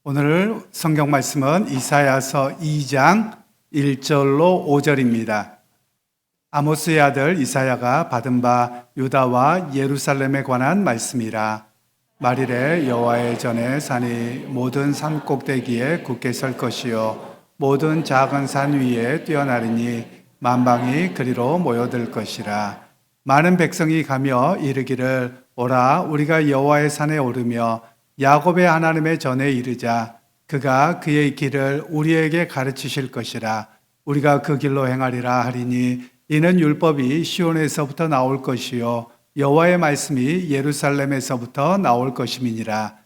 오늘 성경 말씀은 이사야서 2장 1절로 5절입니다. 아모스의 아들 이사야가 받은 바 유다와 예루살렘에 관한 말씀이라. 말일에 여호와의 전에 산이 모든 산 꼭대기에 굳게 설 것이요 모든 작은 산 위에 뛰어나리니 만방이 그리로 모여들 것이라. 많은 백성이 가며 이르기를 오라 우리가 여호와의 산에 오르며 야곱의 하나님의 전에 이르자. 그가 그의 길을 우리에게 가르치실 것이라. 우리가 그 길로 행하리라 하리니 이는 율법이 시온에서부터 나올 것이요 여호와의 말씀이 예루살렘에서부터 나올 것임이니라.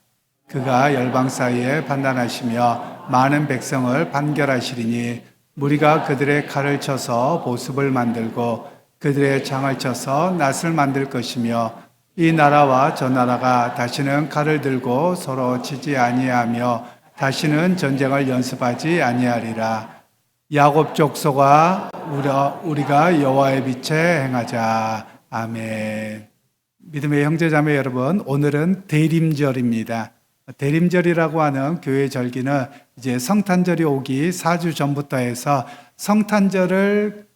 그가 열방 사이에 판단하시며 많은 백성을 판결하시리니 무리가 그들의 칼을 쳐서 보습을 만들고 그들의 창을 쳐서 낫을 만들 것이며 이 나라와 저 나라가 다시는 칼을 들고 서로 치지 아니하며 다시는 전쟁을 연습하지 아니하리라. 야곱 족속아 우리가 여호와의 빛에 행하자. 아멘. 믿음의 형제자매 여러분, 오늘은 대림절입니다. 대림절이라고 하는 교회 절기는 이제 성탄절이 오기 4주 전부터 해서 성탄절을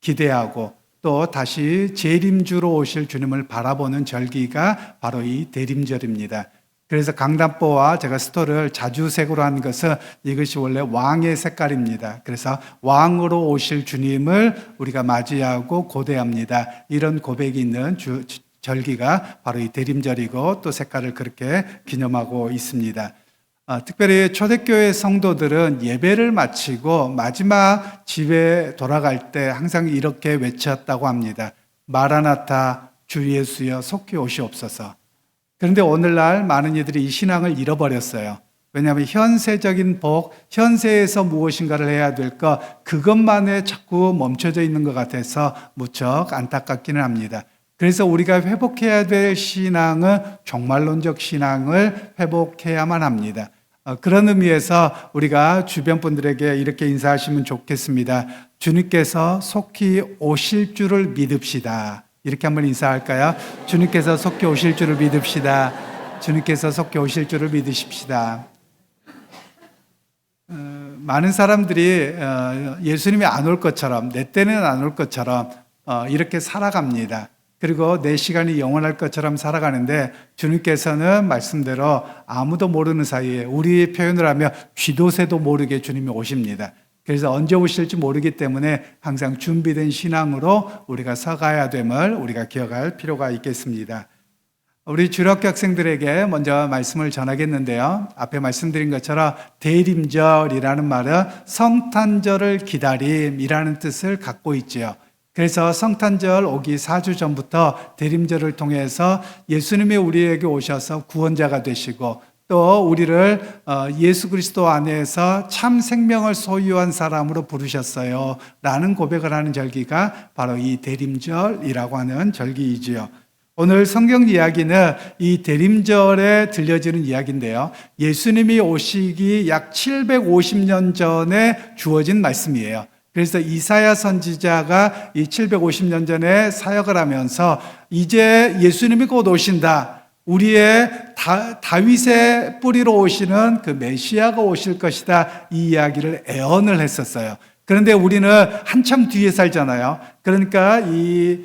기대하고 또 다시 재림주로 오실 주님을 바라보는 절기가 바로 이 대림절입니다. 그래서 강단보와 제가 스토를 자주색으로 한 것은 이것이 원래 왕의 색깔입니다. 그래서 왕으로 오실 주님을 우리가 맞이하고 고대합니다. 이런 고백이 있는 절기가 바로 이 대림절이고 또 색깔을 그렇게 기념하고 있습니다. 특별히 초대교회 성도들은 예배를 마치고 마지막 집에 돌아갈 때 항상 이렇게 외쳤다고 합니다. 마라나타 주 예수여 속히 오시옵소서. 그런데 오늘날 많은 이들이 이 신앙을 잃어버렸어요. 왜냐하면 현세적인 복, 현세에서 무엇인가를 해야 될 것, 그것만에 자꾸 멈춰져 있는 것 같아서 무척 안타깝기는 합니다. 그래서 우리가 회복해야 될 신앙은 종말론적 신앙을 회복해야만 합니다. 그런 의미에서 우리가 주변 분들에게 이렇게 인사하시면 좋겠습니다. 주님께서 속히 오실 줄을 믿읍시다. 이렇게 한번 인사할까요? 주님께서 속히 오실 줄을 믿읍시다. 주님께서 속히 오실 줄을 믿으십시다. 많은 사람들이 예수님이 안 올 것처럼, 내 때는 안 올 것처럼 이렇게 살아갑니다. 그리고 내 시간이 영원할 것처럼 살아가는데 주님께서는 말씀대로 아무도 모르는 사이에 우리 표현을 하면 쥐도 새도 모르게 주님이 오십니다. 그래서 언제 오실지 모르기 때문에 항상 준비된 신앙으로 우리가 서가야 됨을 우리가 기억할 필요가 있겠습니다. 우리 주일학교 학생들에게 먼저 말씀을 전하겠는데요. 앞에 말씀드린 것처럼 대림절이라는 말은 성탄절을 기다림이라는 뜻을 갖고 있지요. 그래서 성탄절 오기 4주 전부터 대림절을 통해서 예수님이 우리에게 오셔서 구원자가 되시고 또 우리를 예수 그리스도 안에서 참 생명을 소유한 사람으로 부르셨어요 라는 고백을 하는 절기가 바로 이 대림절이라고 하는 절기이지요. 오늘 성경 이야기는 이 대림절에 들려지는 이야기인데요. 예수님이 오시기 약 750년 전에 주어진 말씀이에요. 그래서 이사야 선지자가 이 750년 전에 사역을 하면서 이제 예수님이 곧 오신다. 우리의 다윗의 뿌리로 오시는 그 메시아가 오실 것이다. 이 이야기를 애언을 했었어요. 그런데 우리는 한참 뒤에 살잖아요. 그러니까 이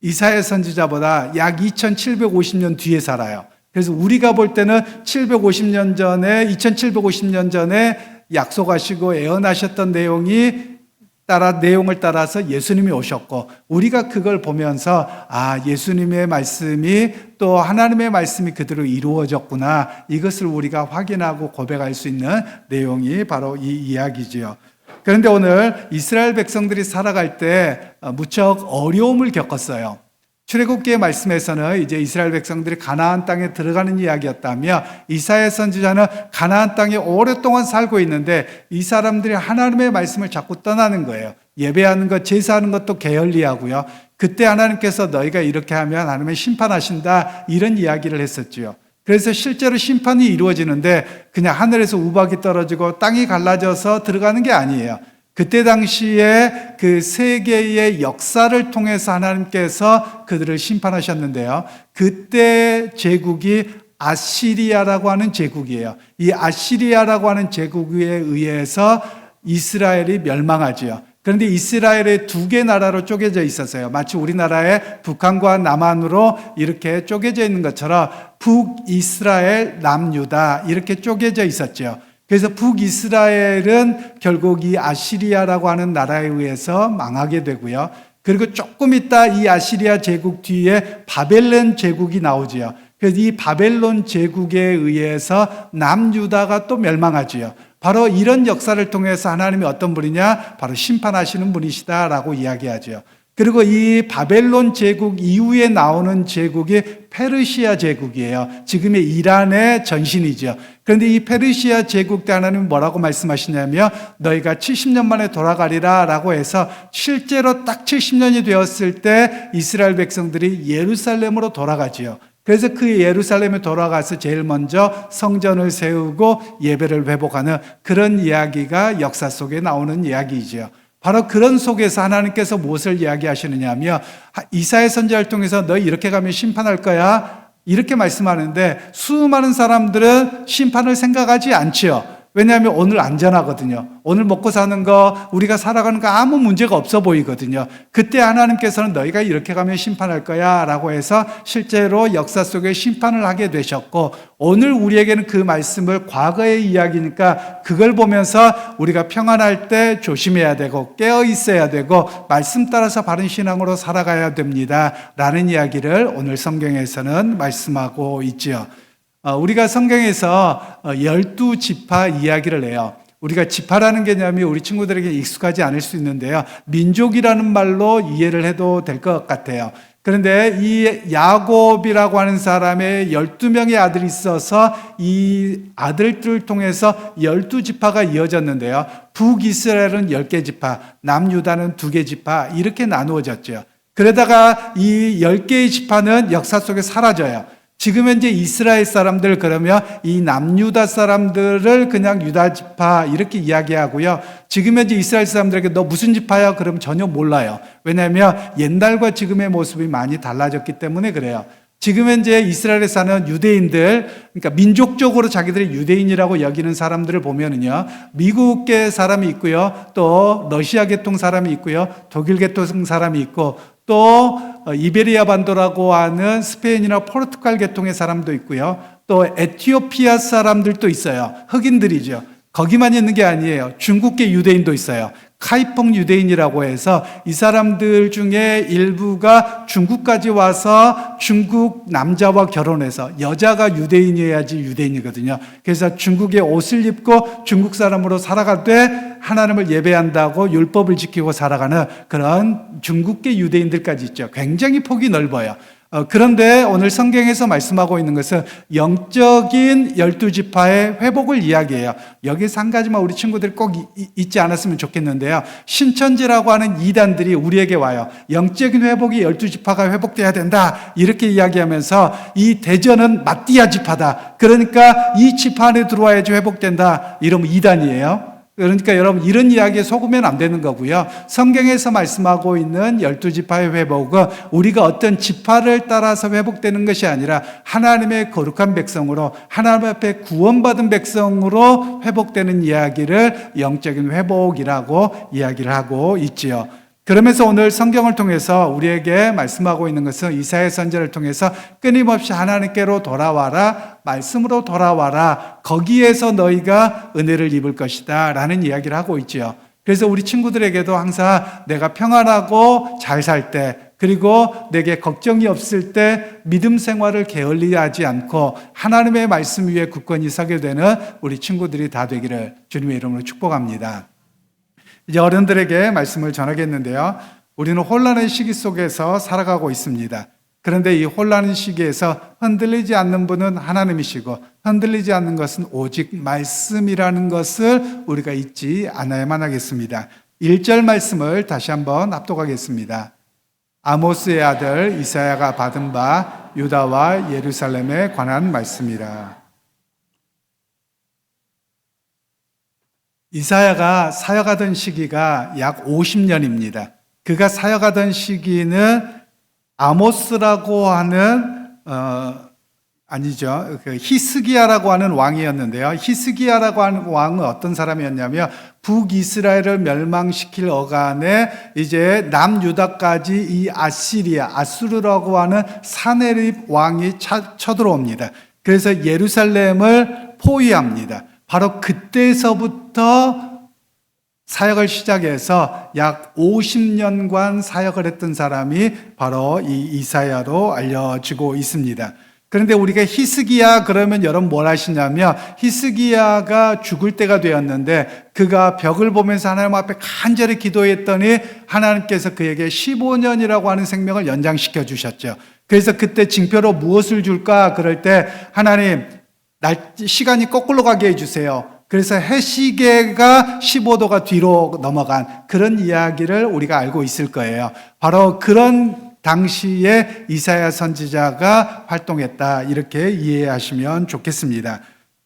이사야 선지자보다 약 2750년 뒤에 살아요. 그래서 우리가 볼 때는 750년 전에 2750년 전에 약속하시고 애언하셨던 내용을 따라서 예수님이 오셨고 우리가 그걸 보면서 예수님의 말씀이 또 하나님의 말씀이 그대로 이루어졌구나 이것을 우리가 확인하고 고백할 수 있는 내용이 바로 이 이야기지요. 그런데 오늘 이스라엘 백성들이 살아갈 때 무척 어려움을 겪었어요. 출애굽기의 말씀에서는 이제 이스라엘 백성들이 가나안 땅에 들어가는 이야기였다며 이사야 선지자는 가나안 땅에 오랫동안 살고 있는데 이 사람들이 하나님의 말씀을 자꾸 떠나는 거예요. 예배하는 것, 제사하는 것도 게을리하고요. 그때 하나님께서 너희가 이렇게 하면 하나님은 심판하신다 이런 이야기를 했었지요. 그래서 실제로 심판이 이루어지는데 그냥 하늘에서 우박이 떨어지고 땅이 갈라져서 들어가는 게 아니에요. 그때 당시에 그 세계의 역사를 통해서 하나님께서 그들을 심판하셨는데요. 그때 제국이 아시리아라고 하는 제국이에요. 이 아시리아라고 하는 제국에 의해서 이스라엘이 멸망하지요. 그런데 이스라엘의 두 개 나라로 쪼개져 있었어요. 마치 우리나라의 북한과 남한으로 이렇게 쪼개져 있는 것처럼 북이스라엘, 남유다 이렇게 쪼개져 있었죠. 그래서 북이스라엘은 결국 이 아시리아라고 하는 나라에 의해서 망하게 되고요. 그리고 조금 있다 이 아시리아 제국 뒤에 바벨론 제국이 나오지요. 그래서 이 바벨론 제국에 의해서 남유다가 또 멸망하지요. 바로 이런 역사를 통해서 하나님이 어떤 분이냐? 바로 심판하시는 분이시다라고 이야기하죠. 그리고 이 바벨론 제국 이후에 나오는 제국이 페르시아 제국이에요. 지금의 이란의 전신이죠. 그런데 이 페르시아 제국 때 하나님은 뭐라고 말씀하시냐면 너희가 70년 만에 돌아가리라 라고 해서 실제로 딱 70년이 되었을 때 이스라엘 백성들이 예루살렘으로 돌아가지요. 그래서 그 예루살렘에 돌아가서 제일 먼저 성전을 세우고 예배를 회복하는 그런 이야기가 역사 속에 나오는 이야기이죠. 바로 그런 속에서 하나님께서 무엇을 이야기하시느냐 하면 이사야 선지자를 통해서 너희 이렇게 가면 심판할 거야 이렇게 말씀하는데 수많은 사람들은 심판을 생각하지 않지요. 왜냐하면 오늘 안전하거든요. 오늘 먹고 사는 거 우리가 살아가는 거 아무 문제가 없어 보이거든요. 그때 하나님께서는 너희가 이렇게 가면 심판할 거야 라고 해서 실제로 역사 속에 심판을 하게 되셨고 오늘 우리에게는 그 말씀을 과거의 이야기니까 그걸 보면서 우리가 평안할 때 조심해야 되고 깨어 있어야 되고 말씀 따라서 바른 신앙으로 살아가야 됩니다 라는 이야기를 오늘 성경에서는 말씀하고 있지요. 우리가 성경에서 12지파 이야기를 해요. 우리가 지파라는 개념이 우리 친구들에게 익숙하지 않을 수 있는데요. 민족이라는 말로 이해를 해도 될 것 같아요. 그런데 이 야곱이라고 하는 사람의 12명의 아들이 있어서 이 아들들을 통해서 12지파가 이어졌는데요. 북이스라엘은 10개 지파, 남유다는 2개 지파 이렇게 나누어졌죠. 그러다가 이 10개의 지파는 역사 속에 사라져요. 지금 현재 이스라엘 사람들 그러면 이 남유다 사람들을 그냥 유다 지파 이렇게 이야기하고요. 지금 현재 이스라엘 사람들에게 너 무슨 지파야? 그러면 전혀 몰라요. 왜냐하면 옛날과 지금의 모습이 많이 달라졌기 때문에 그래요. 지금 현재 이스라엘에 사는 유대인들, 그러니까 민족적으로 자기들이 유대인이라고 여기는 사람들을 보면은요, 미국계 사람이 있고요, 또 러시아 계통 사람이 있고요, 독일 계통 사람이 있고, 또 이베리아 반도라고 하는 스페인이나 포르투갈 계통의 사람도 있고요, 또 에티오피아 사람들도 있어요. 흑인들이죠. 거기만 있는 게 아니에요. 중국계 유대인도 있어요. 카이펑 유대인이라고 해서 이 사람들 중에 일부가 중국까지 와서 중국 남자와 결혼해서 여자가 유대인이어야지 유대인이거든요. 그래서 중국의 옷을 입고 중국 사람으로 살아가되 하나님을 예배한다고 율법을 지키고 살아가는 그런 중국계 유대인들까지 있죠. 굉장히 폭이 넓어요. 그런데 오늘 성경에서 말씀하고 있는 것은 영적인 12지파의 회복을 이야기해요. 여기서 한 가지만 우리 친구들이 꼭 잊지 않았으면 좋겠는데요. 신천지라고 하는 이단들이 우리에게 와요. 영적인 회복이 12지파가 회복돼야 된다 이렇게 이야기하면서 이 대전은 마띠아 지파다. 그러니까 이 지파 안에 들어와야지 회복된다. 이러면 이단이에요. 그러니까 여러분 이런 이야기에 속으면 안 되는 거고요. 성경에서 말씀하고 있는 12지파의 회복은 우리가 어떤 지파를 따라서 회복되는 것이 아니라 하나님의 거룩한 백성으로 하나님 앞에 구원받은 백성으로 회복되는 이야기를 영적인 회복이라고 이야기를 하고 있지요. 그러면서 오늘 성경을 통해서 우리에게 말씀하고 있는 것은 이사야 선지자를 통해서 끊임없이 하나님께로 돌아와라, 말씀으로 돌아와라, 거기에서 너희가 은혜를 입을 것이다 라는 이야기를 하고 있죠. 그래서 우리 친구들에게도 항상 내가 평안하고 잘 살 때, 그리고 내게 걱정이 없을 때 믿음 생활을 게을리하지 않고 하나님의 말씀 위에 굳건히 서게 되는 우리 친구들이 다 되기를 주님의 이름으로 축복합니다. 이제 어른들에게 말씀을 전하겠는데요. 우리는 혼란의 시기 속에서 살아가고 있습니다. 그런데 이 혼란의 시기에서 흔들리지 않는 분은 하나님이시고 흔들리지 않는 것은 오직 말씀이라는 것을 우리가 잊지 않아야만 하겠습니다. 1절 말씀을 다시 한번 합독하겠습니다. 아모스의 아들 이사야가 받은 바 유다와 예루살렘에 관한 말씀이라. 이사야가 사역하던 시기가 약 50년입니다. 그가 사역하던 시기는 아모스라고 하는 그 히스기야라고 하는 왕이었는데요. 히스기야라고 하는 왕은 어떤 사람이었냐면 북이스라엘을 멸망시킬 어간에 이제 남유다까지 이 아수르라고 하는 사네립 왕이 쳐들어옵니다. 그래서 예루살렘을 포위합니다. 바로 그때서부터 사역을 시작해서 약 50년간 사역을 했던 사람이 바로 이 이사야로 알려지고 있습니다. 그런데 우리가 히스기야 그러면 여러분 뭘 하시냐면 히스기야가 죽을 때가 되었는데 그가 벽을 보면서 하나님 앞에 간절히 기도했더니 하나님께서 그에게 15년이라고 하는 생명을 연장시켜 주셨죠. 그래서 그때 징표로 무엇을 줄까 그럴 때 하나님 시간이 거꾸로 가게 해주세요. 그래서 해시계가 15도가 뒤로 넘어간 그런 이야기를 우리가 알고 있을 거예요. 바로 그런 당시에 이사야 선지자가 활동했다 이렇게 이해하시면 좋겠습니다.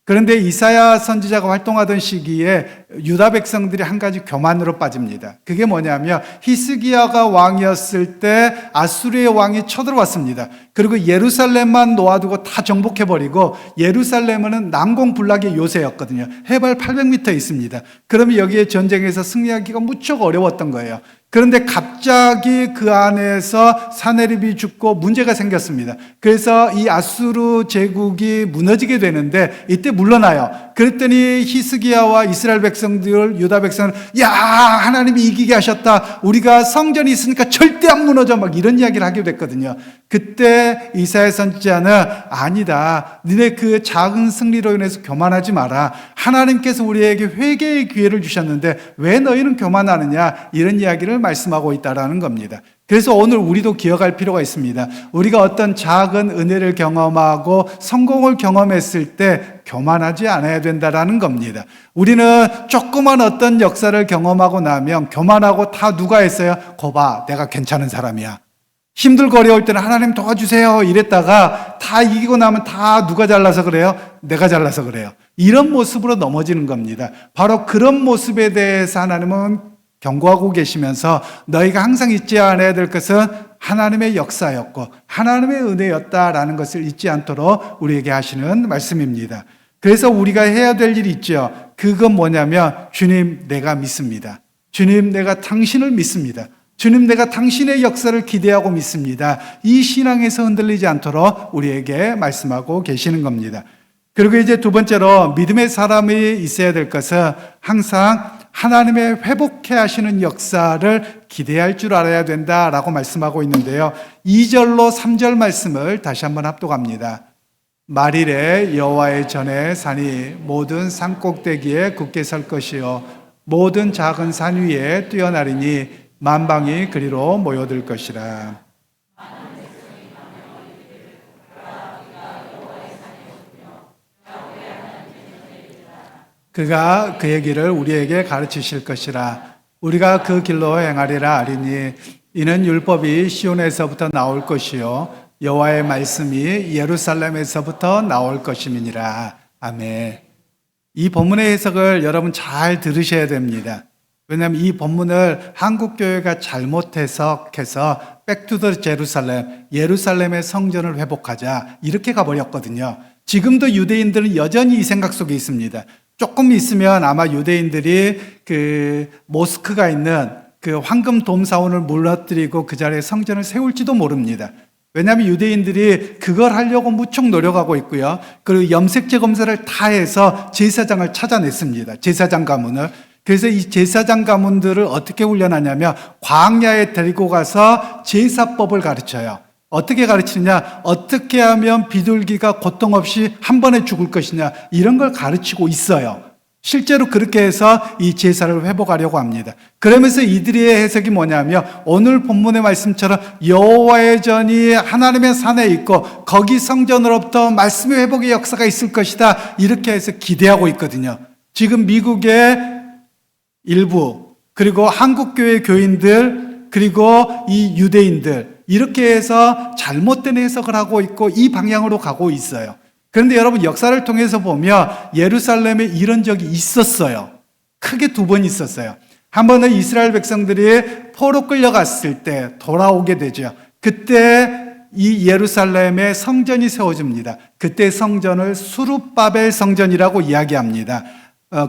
그런데 이사야 선지자가 활동하던 시기에 유다 백성들이 한 가지 교만으로 빠집니다. 그게 뭐냐면 히스기야가 왕이었을 때 아수르의 왕이 쳐들어왔습니다. 그리고 예루살렘만 놓아두고 다 정복해버리고 예루살렘은 난공불락의 요새였거든요. 해발 800m 있습니다. 그러면 여기에 전쟁에서 승리하기가 무척 어려웠던 거예요. 그런데 갑자기 그 안에서 사네립이 죽고 문제가 생겼습니다. 그래서 이 아수르 제국이 무너지게 되는데 이때 물러나요. 그랬더니 히스기야와 이스라엘 백성들, 유다 백성은 야 하나님이 이기게 하셨다. 우리가 성전이 있으니까 절대 안 무너져 막 이런 이야기를 하게 됐거든요. 그때 이사야 선지자는 아니다. 너네 그 작은 승리로 인해서 교만하지 마라. 하나님께서 우리에게 회개의 기회를 주셨는데 왜 너희는 교만하느냐 이런 이야기를 말씀하고 있다라는 겁니다. 그래서 오늘 우리도 기억할 필요가 있습니다. 우리가 어떤 작은 은혜를 경험하고 성공을 경험했을 때 교만하지 않아야 된다라는 겁니다. 우리는 조그만 어떤 역사를 경험하고 나면 교만하고 다 누가 했어요? 거봐, 내가 괜찮은 사람이야. 힘들고 어려울 때는 하나님 도와주세요 이랬다가 다 이기고 나면 다 누가 잘나서 그래요? 내가 잘나서 그래요. 이런 모습으로 넘어지는 겁니다. 바로 그런 모습에 대해서 하나님은 경고하고 계시면서 너희가 항상 잊지 않아야 될 것은 하나님의 역사였고 하나님의 은혜였다라는 것을 잊지 않도록 우리에게 하시는 말씀입니다. 그래서 우리가 해야 될 일이 있죠. 그건 뭐냐면 주님 내가 믿습니다. 주님 내가 당신을 믿습니다. 주님 내가 당신의 역사를 기대하고 믿습니다. 이 신앙에서 흔들리지 않도록 우리에게 말씀하고 계시는 겁니다. 그리고 이제 두 번째로 믿음의 사람이 있어야 될 것은 항상 하나님의 회복해 하시는 역사를 기대할 줄 알아야 된다라고 말씀하고 있는데요. 2절로 3절 말씀을 다시 한번 합독합니다. 말일에 여호와의 전에 산이 모든 산꼭대기에 굳게 설 것이요 모든 작은 산 위에 뛰어나리니 만방이 그리로 모여들 것이라. 그가 그의 길을 우리에게 가르치실 것이라. 우리가 그 길로 행하리라 하리니 이는 율법이 시온에서부터 나올 것이요 여호와의 말씀이 예루살렘에서부터 나올 것임이니라. 아멘. 이 본문의 해석을 여러분 잘 들으셔야 됩니다. 왜냐하면 이 본문을 한국 교회가 잘못 해석해서 백투더 제루살렘, 예루살렘의 성전을 회복하자 이렇게 가버렸거든요. 지금도 유대인들은 여전히 이 생각 속에 있습니다. 조금 있으면 아마 유대인들이 그 모스크가 있는 그 황금 돔 사원을 무너뜨리고 그 자리에 성전을 세울지도 모릅니다. 왜냐하면 유대인들이 그걸 하려고 무척 노력하고 있고요. 그리고 염색제 검사를 다 해서 제사장을 찾아냈습니다. 제사장 가문을. 그래서 이 제사장 가문들을 어떻게 훈련하냐면 광야에 데리고 가서 제사법을 가르쳐요. 어떻게 가르치느냐? 어떻게 하면 비둘기가 고통 없이 한 번에 죽을 것이냐? 이런 걸 가르치고 있어요. 실제로 그렇게 해서 이 제사를 회복하려고 합니다. 그러면서 이들의 해석이 뭐냐면 오늘 본문의 말씀처럼 여호와의 전이 하나님의 산에 있고 거기 성전으로부터 말씀의 회복의 역사가 있을 것이다. 이렇게 해서 기대하고 있거든요. 지금 미국의 일부 그리고 한국교회 교인들 그리고 이 유대인들 이렇게 해서 잘못된 해석을 하고 있고 이 방향으로 가고 있어요. 그런데 여러분 역사를 통해서 보면 예루살렘에 이런 적이 있었어요. 크게 두 번 있었어요. 한 번은 이스라엘 백성들이 포로 끌려갔을 때 돌아오게 되죠. 그때 이 예루살렘에 성전이 세워집니다. 그때 성전을 수룹바벨 성전이라고 이야기합니다.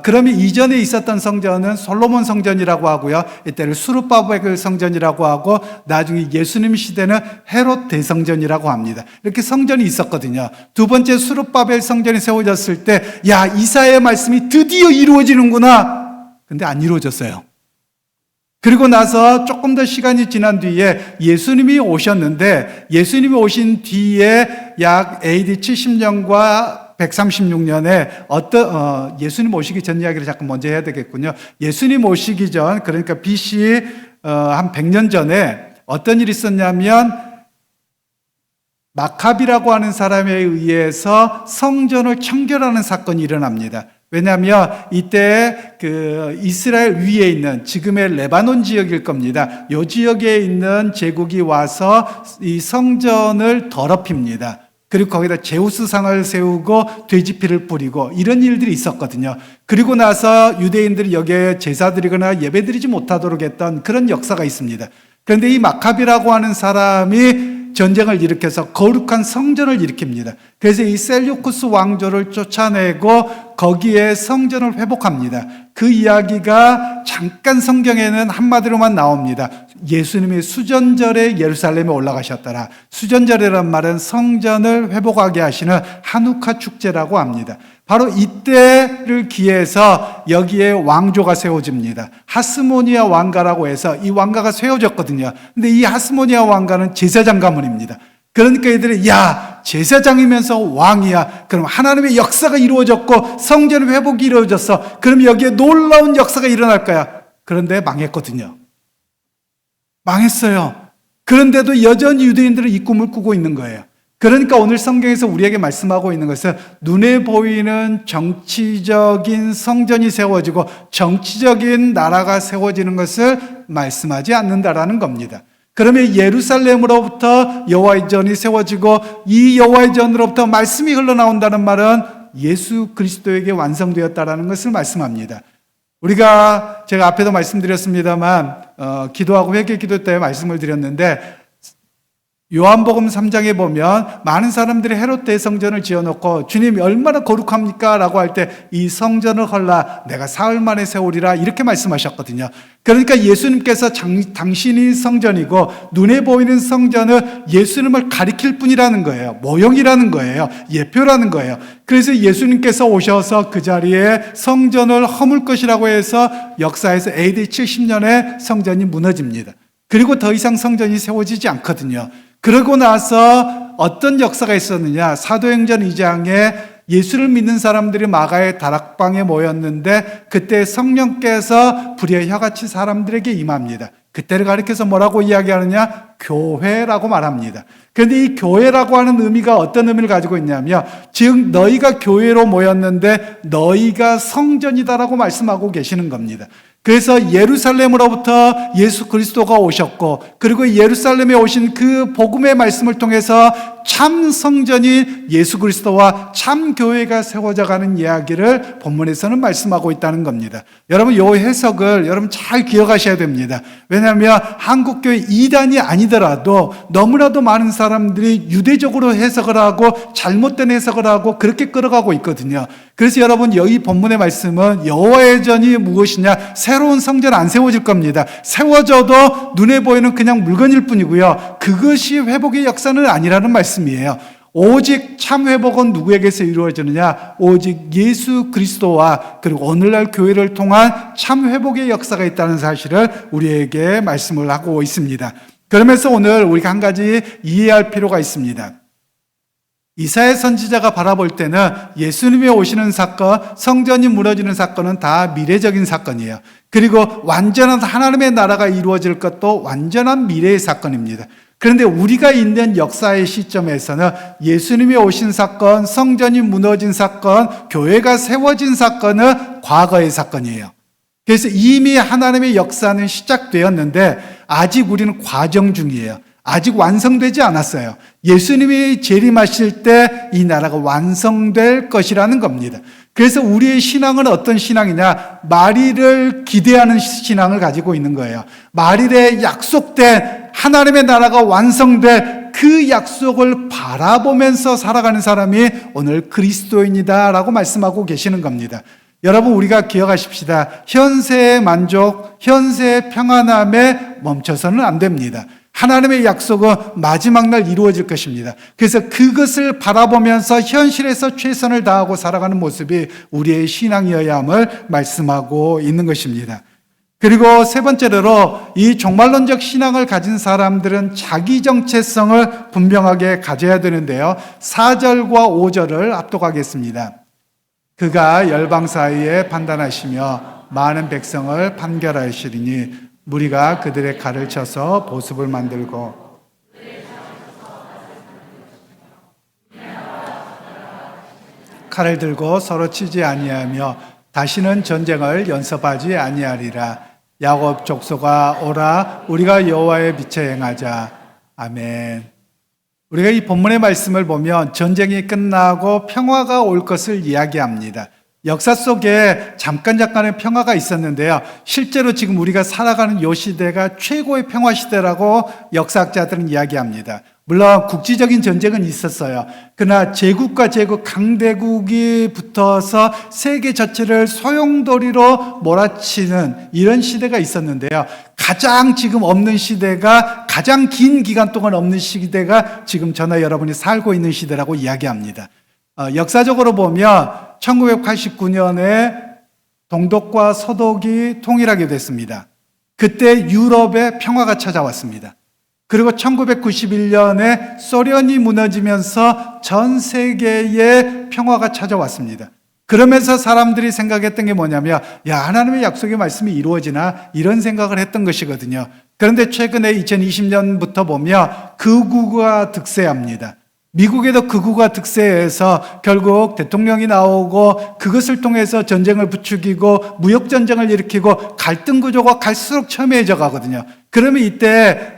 그러면 이전에 있었던 성전은 솔로몬 성전이라고 하고요. 이때를 수룹바벨 성전이라고 하고 나중에 예수님 시대는 헤롯 대성전이라고 합니다. 이렇게 성전이 있었거든요. 두 번째 수룹바벨 성전이 세워졌을 때 야, 이사야의 말씀이 드디어 이루어지는구나. 근데 안 이루어졌어요. 그리고 나서 조금 더 시간이 지난 뒤에 예수님이 오셨는데 예수님이 오신 뒤에 약 AD 70년과 136년에 예수님 오시기 전 이야기를 잠깐 먼저 해야 되겠군요. 예수님 오시기 전, 그러니까 BC 한 100년 전에 어떤 일이 있었냐면 마카비라고 하는 사람에 의해서 성전을 청결하는 사건이 일어납니다. 왜냐하면 이때 그 이스라엘 위에 있는 지금의 레바논 지역일 겁니다. 이 지역에 있는 제국이 와서 이 성전을 더럽힙니다. 그리고 거기다 제우스 상을 세우고 돼지피를 뿌리고 이런 일들이 있었거든요. 그리고 나서 유대인들이 여기에 제사드리거나 예배드리지 못하도록 했던 그런 역사가 있습니다. 그런데 이 마카비라고 하는 사람이 전쟁을 일으켜서 거룩한 성전을 일으킵니다. 그래서 이 셀류쿠스 왕조를 쫓아내고 거기에 성전을 회복합니다. 그 이야기가 잠깐 성경에는 한마디로만 나옵니다. 예수님이 수전절에 예루살렘에 올라가셨더라. 수전절이란 말은 성전을 회복하게 하시는 하누카 축제라고 합니다. 바로 이때를 기해서 여기에 왕조가 세워집니다. 하스모니아 왕가라고 해서 이 왕가가 세워졌거든요. 근데 이 하스모니아 왕가는 제사장 가문입니다. 그러니까 이들이 야, 제사장이면서 왕이야. 그럼 하나님의 역사가 이루어졌고 성전 회복이 이루어졌어. 그럼 여기에 놀라운 역사가 일어날 거야. 그런데 망했거든요. 망했어요. 그런데도 여전히 유대인들은 이 꿈을 꾸고 있는 거예요. 그러니까 오늘 성경에서 우리에게 말씀하고 있는 것은 눈에 보이는 정치적인 성전이 세워지고 정치적인 나라가 세워지는 것을 말씀하지 않는다라는 겁니다. 그러면 예루살렘으로부터 여호와의 전이 세워지고 이 여호와의 전으로부터 말씀이 흘러나온다는 말은 예수 그리스도에게 완성되었다라는 것을 말씀합니다. 제가 앞에도 말씀드렸습니다만 기도하고 회개 기도 때 말씀을 드렸는데 요한복음 3장에 보면 많은 사람들이 헤롯 대성전을 지어놓고 주님이 얼마나 거룩합니까? 라고 할 때 이 성전을 헐라 내가 사흘 만에 세우리라 이렇게 말씀하셨거든요. 그러니까 예수님께서 당신이 성전이고 눈에 보이는 성전은 예수님을 가리킬 뿐이라는 거예요. 모형이라는 거예요. 예표라는 거예요. 그래서 예수님께서 오셔서 그 자리에 성전을 허물 것이라고 해서 역사에서 AD 70년에 성전이 무너집니다. 그리고 더 이상 성전이 세워지지 않거든요. 그러고 나서 어떤 역사가 있었느냐? 사도행전 2장에 예수를 믿는 사람들이 마가의 다락방에 모였는데 그때 성령께서 불의 혀같이 사람들에게 임합니다. 그때를 가리켜서 뭐라고 이야기하느냐? 교회라고 말합니다. 그런데 이 교회라고 하는 의미가 어떤 의미를 가지고 있냐면 즉 너희가 교회로 모였는데 너희가 성전이다라고 말씀하고 계시는 겁니다. 그래서 예루살렘으로부터 예수 그리스도가 오셨고 그리고 예루살렘에 오신 그 복음의 말씀을 통해서 참 성전이 예수 그리스도와 참 교회가 세워져가는 이야기를 본문에서는 말씀하고 있다는 겁니다. 여러분 이 해석을 여러분 잘 기억하셔야 됩니다. 왜냐하면 한국교회 이단이 아니더라도 너무나도 많은 사람들이 유대적으로 해석을 하고 잘못된 해석을 하고 그렇게 끌어가고 있거든요. 그래서 여러분 여기 본문의 말씀은 여호와의 전이 무엇이냐? 새로운 성전 안 세워질 겁니다. 세워져도 눈에 보이는 그냥 물건일 뿐이고요. 그것이 회복의 역사는 아니라는 말씀이에요. 오직 참 회복은 누구에게서 이루어지느냐? 오직 예수 그리스도와 그리고 오늘날 교회를 통한 참 회복의 역사가 있다는 사실을 우리에게 말씀을 하고 있습니다. 그러면서 오늘 우리가 한 가지 이해할 필요가 있습니다. 이사야 선지자가 바라볼 때는 예수님이 오시는 사건, 성전이 무너지는 사건은 다 미래적인 사건이에요. 그리고 완전한 하나님의 나라가 이루어질 것도 완전한 미래의 사건입니다. 그런데 우리가 있는 역사의 시점에서는 예수님이 오신 사건, 성전이 무너진 사건, 교회가 세워진 사건은 과거의 사건이에요. 그래서 이미 하나님의 역사는 시작되었는데 아직 우리는 과정 중이에요. 아직 완성되지 않았어요. 예수님이 재림하실 때 이 나라가 완성될 것이라는 겁니다. 그래서 우리의 신앙은 어떤 신앙이냐? 만일을 기대하는 신앙을 가지고 있는 거예요. 만일에 약속된 하나님의 나라가 완성될 그 약속을 바라보면서 살아가는 사람이 오늘 그리스도인이다라고 말씀하고 계시는 겁니다. 여러분, 우리가 기억하십시다. 현세의 만족, 현세의 평안함에 멈춰서는 안 됩니다. 하나님의 약속은 마지막 날 이루어질 것입니다. 그래서 그것을 바라보면서 현실에서 최선을 다하고 살아가는 모습이 우리의 신앙이어야 함을 말씀하고 있는 것입니다. 그리고 세 번째로 이 종말론적 신앙을 가진 사람들은 자기 정체성을 분명하게 가져야 되는데요. 4절과 5절을 압독하겠습니다. 그가 열방 사이에 판단하시며 많은 백성을 판결하시리니 무리가 그들의 칼을 쳐서 보습을 만들고 칼을 들고 서로 치지 아니하며 다시는 전쟁을 연습하지 아니하리라. 야곱 족속아 오라, 우리가 여호와의 빛에 행하자. 아멘. 우리가 이 본문의 말씀을 보면 전쟁이 끝나고 평화가 올 것을 이야기합니다. 역사 속에 잠깐의 평화가 있었는데요. 실제로 지금 우리가 살아가는 이 시대가 최고의 평화 시대라고 역사학자들은 이야기합니다. 물론 국지적인 전쟁은 있었어요. 그러나 제국과 제국, 강대국이 붙어서 세계 전체를 소용돌이로 몰아치는 이런 시대가 있었는데요. 가장 지금 없는 시대가, 가장 긴 기간 동안 없는 시대가 지금 저나 여러분이 살고 있는 시대라고 이야기합니다. 역사적으로 보면 1989년에 동독과 서독이 통일하게 됐습니다. 그때 유럽에 평화가 찾아왔습니다. 그리고 1991년에 소련이 무너지면서 전 세계에 평화가 찾아왔습니다. 그러면서 사람들이 생각했던 게 뭐냐면, 야, 하나님의 약속의 말씀이 이루어지나? 이런 생각을 했던 것이거든요. 그런데 최근에 2020년부터 보면 극우가 득세합니다. 미국에도 극우가 득세해서 결국 대통령이 나오고 그것을 통해서 전쟁을 부추기고 무역전쟁을 일으키고 갈등 구조가 갈수록 첨예해져 가거든요. 그러면 이때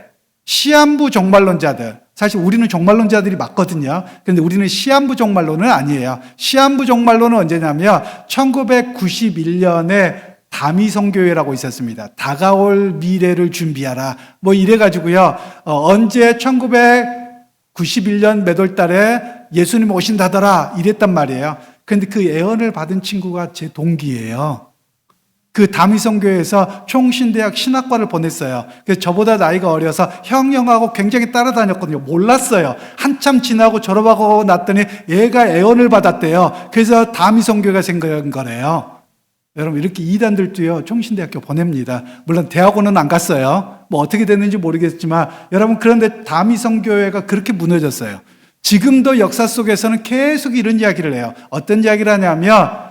시한부 종말론자들, 사실 우리는 종말론자들이 맞거든요. 그런데 우리는 시한부 종말론은 아니에요. 시한부 종말론은 언제냐면 1991년에 다미성교회라고 있었습니다. 다가올 미래를 준비하라. 뭐 이래가지고요. 언제 1991년 몇 월 달에 예수님 오신다더라 이랬단 말이에요. 그런데 그 예언을 받은 친구가 제 동기예요. 그 다미성교회에서 총신대학 신학과를 보냈어요. 그래서 저보다 나이가 어려서 형하고 굉장히 따라다녔거든요. 몰랐어요. 한참 지나고 졸업하고 났더니 얘가 예언을 받았대요. 그래서 다미성교회가 생긴 거래요. 여러분, 이렇게 이단들도요, 총신대학교 보냅니다. 물론 대학원은 안 갔어요. 뭐 어떻게 됐는지 모르겠지만, 여러분, 그런데 다미성교회가 그렇게 무너졌어요. 지금도 역사 속에서는 계속 이런 이야기를 해요. 어떤 이야기를 하냐면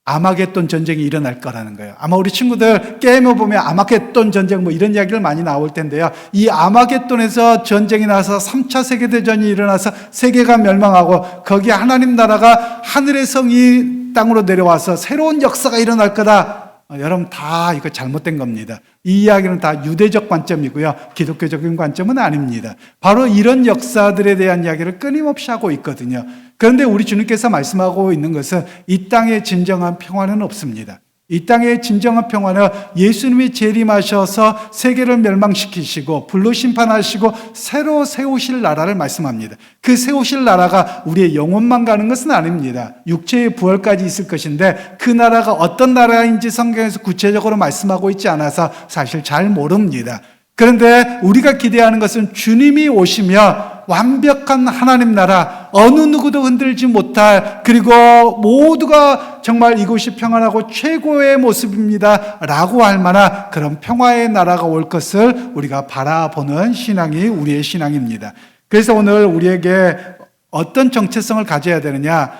아마겟돈 전쟁이 일어날 거라는 거예요. 아마 우리 친구들 게임을 보면 아마겟돈 전쟁 뭐 이런 이야기를 많이 나올 텐데요. 이 아마겟돈에서 전쟁이 나서 3차 세계대전이 일어나서 세계가 멸망하고 거기에 하나님 나라가 하늘의 성이 땅으로 내려와서 새로운 역사가 일어날 거다. 여러분, 다 이거 잘못된 겁니다. 이 이야기는 다 유대적 관점이고요. 기독교적인 관점은 아닙니다. 바로 이런 역사들에 대한 이야기를 끊임없이 하고 있거든요. 그런데 우리 주님께서 말씀하고 있는 것은 이 땅에 진정한 평화는 없습니다. 이 땅의 진정한 평화는 예수님이 재림하셔서 세계를 멸망시키시고 불로 심판하시고 새로 세우실 나라를 말씀합니다. 그 세우실 나라가 우리의 영혼만 가는 것은 아닙니다. 육체의 부활까지 있을 것인데 그 나라가 어떤 나라인지 성경에서 구체적으로 말씀하고 있지 않아서 사실 잘 모릅니다. 그런데 우리가 기대하는 것은 주님이 오시면 완벽한 하나님 나라, 어느 누구도 흔들지 못할, 그리고 모두가 정말 이곳이 평안하고 최고의 모습입니다 라고 할 만한 그런 평화의 나라가 올 것을 우리가 바라보는 신앙이 우리의 신앙입니다. 그래서 오늘 우리에게 어떤 정체성을 가져야 되느냐?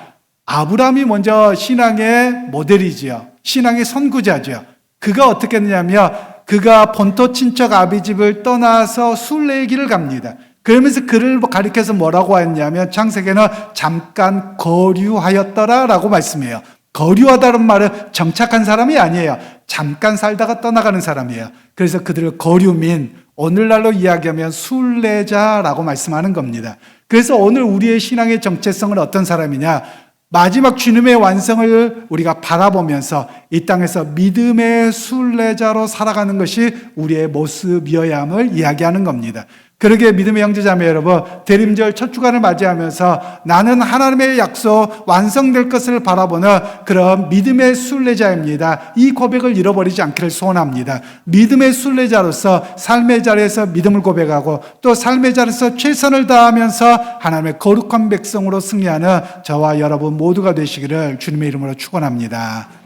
아브라함이 먼저 신앙의 모델이지요. 신앙의 선구자죠. 그가 어떻게 했냐면 그가 본토 친척 아비집을 떠나서 순례의 길을 갑니다. 그러면서 그를 가리켜서 뭐라고 했냐면 창세기는 잠깐 거류하였더라라고 말씀해요. 거류하다는 말은 정착한 사람이 아니에요. 잠깐 살다가 떠나가는 사람이에요. 그래서 그들을 거류민, 오늘날로 이야기하면 순례자라고 말씀하는 겁니다. 그래서 오늘 우리의 신앙의 정체성은 어떤 사람이냐? 마지막 주님의 완성을 우리가 바라보면서 이 땅에서 믿음의 순례자로 살아가는 것이 우리의 모습이어야 함을 이야기하는 겁니다. 그러기에 믿음의 형제자매 여러분, 대림절 첫 주간을 맞이하면서 나는 하나님의 약속 완성될 것을 바라보는 그런 믿음의 순례자입니다. 이 고백을 잃어버리지 않기를 소원합니다. 믿음의 순례자로서 삶의 자리에서 믿음을 고백하고 또 삶의 자리에서 최선을 다하면서 하나님의 거룩한 백성으로 승리하는 저와 여러분 모두가 되시기를 주님의 이름으로 축원합니다.